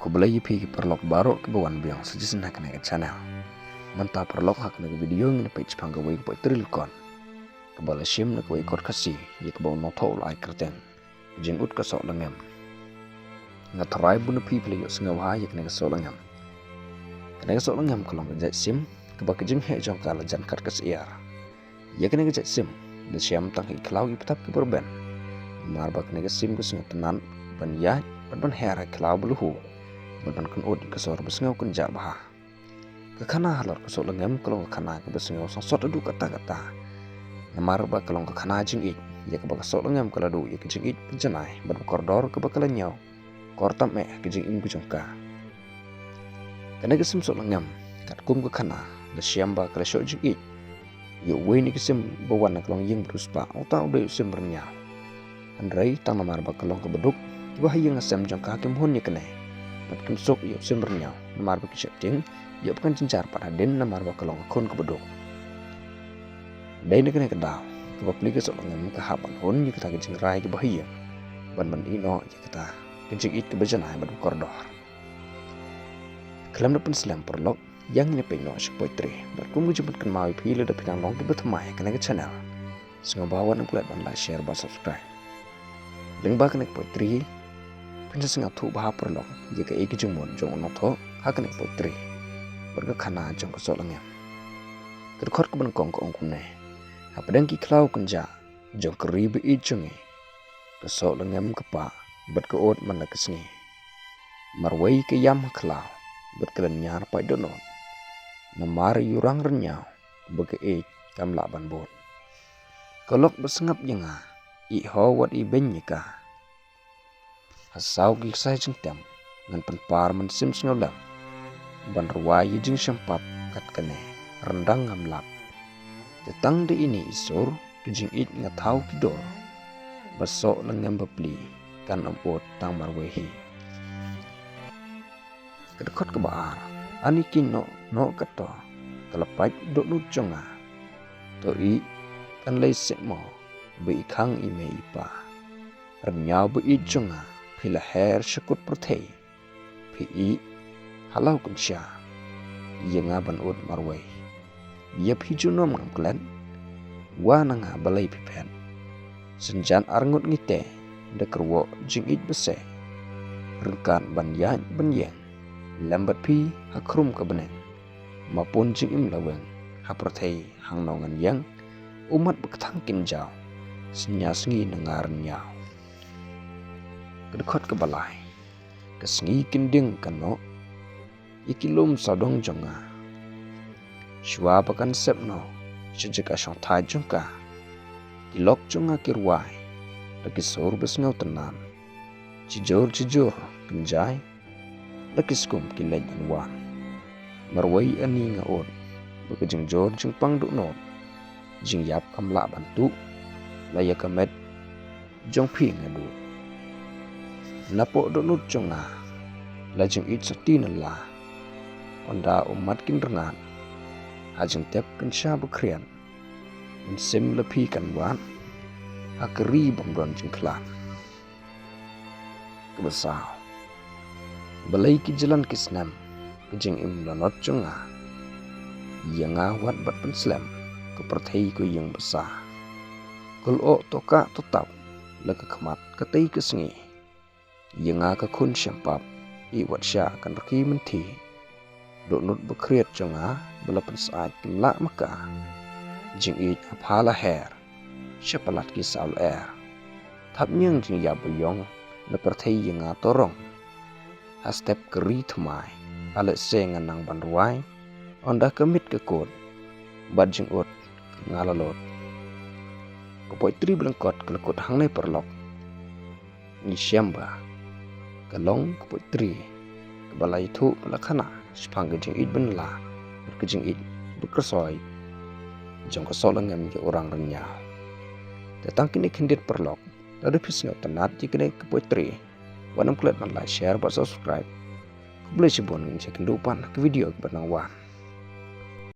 Kubelai pi perlok baru ke bawan biang sejak nak naik channel. Mentah perlok hak nak video ni page panggawi ke tril kon. Kebala sim nak ikut kasih ye ke bawan noto lai kerten. Jeng ut ke sok lengam. Ngatarai buna pi peli yuk sengawa ye ke sok lengam. Kena sok lengam kalau ngejat sim kebak jeng he jong kala jan kat ke siar. Ye kena ngejat sim de siam tang iklau i petap ke berben. Mar bak kena sim ke sengat tenan ban ya ban hera iklau beluhu. Ban kun ud ke sor besengau kun jak bah. Kekana halor ke sok lengam kalau kekana ke besengau sosot adu kata-kata. Namar ba kalau kekana jeng ik ye ke bak sok lengam kalau du ye ke jeng ik penjenai ban koridor ke bakal nyau. Kortam ke jeng im kujungka. Kena ke sim sok lengam kat kum kekana de siam ba ke sok jeng ik. Ye we ni ke sim bawan kalau yeng beruspa utau de sim bernyau. Andrei tang namar ba kalau ke beduk bah yang asam jangka kim hun ye kene. Bat kim sok yuk sim bernyau namar ba kisep jeng yuk bukan cencar pada den namar ba kalau kon ke beduk. Dai ni kene kedau ke bapli ke sok lengam ke haban hun ye kata ke jeng rai ke bahaya. Ban ino ye kata ke jeng it ke bejanai ban koridor. Kelam depan selam perlok yang ni peno sik poetry. Bat kum jemput kan mau pile de pinang long ke betamai kena ke channel. Sengaja bawa nak buat ban like share ban subscribe. Lengba kena poetry Pinja sengat tu bahap perlok jika iki jengmun jong noto hakan ek poetry berga kana jong kesok lengam kerkot ke benkong ke ongkune apadang ki klau kenja jong keribe i jongi kesok lengam kepa bet ke ot mana kesni marwai ke yam klau bet ke lenyar pai donon namar yurang renyau bege e kam laban bon kolok besengap jenga i ho wat i benyika Asau ki sai jeng tem ngan penpar men sim sengolam ban ruai jeng sempap kat kene rendang ngam lap tetang de ini isor ke jeng it ngatau kidor besok lengam bepli kan empot tang marwehi kedekot ke baar ani kino no keto kelepai dok nut jonga to i kan lei sekmo be ikang ime ipa renyau be i jonga Pila her syakut pertei. Pi halau kunsya. Ia ngaban ud marwai. Ia piju nom ngam klan. Wana nga balai pipen. Senjan arngut ngite. Dekerwo jing it bese. Rengkan ban yang ban yang. Lambat pi hakrum ke beneng. Mapun jing im laweng. Ha pertei hang nongan yang. Umat beketang kinjau. Senyasengi nengaran nyau. Kedekot ke balai kesengi kending kano ikilum sadong jonga shwa pakan sepno sejak asyong thai jongka kilok jonga kirwai lagi sor besngau tenan cijor kenjai lagi skum kilej anwan marwai ani ngaot bekejeng jor jeng pangduk not jing yap kamla bantu laya kamet jong pi ngadu Napok donut jonga, lajeng it sakti nela, onda umat kin rengan, hajeng tep kensya bekrian, mensim lepi kan wan, hakeri bangdon jengklan. Kebesau, balai ki jalan kisnam, kejeng im lanot jonga, yang awat bat penslam, kepertai ku yang besar. Kulo toka tetap, lega kemat ketai kesengi. Yang ka kun syampap i wat sya kan reki menti dok nut bekriat jonga belapan saat kelak maka jing i aphala her syapalat ki saul air tap nyang jing ya beyong na perthai yang torong hastep keri thmai ale sengan nang banruai onda kemit ke kod bad jing ut ngalalot ko poetry blengkot kelekot hang nei perlok ni syamba kalong ke putri ke balai itu pelakana sepang kejeng it benla berkejeng it berkersoi jong kesol ngam ke orang renyau datang kini kendir perlok dari pisngau tenat jikene ke putri wanam klet man like share dan subscribe boleh sebon ngin sekendupan ke video ke benang wan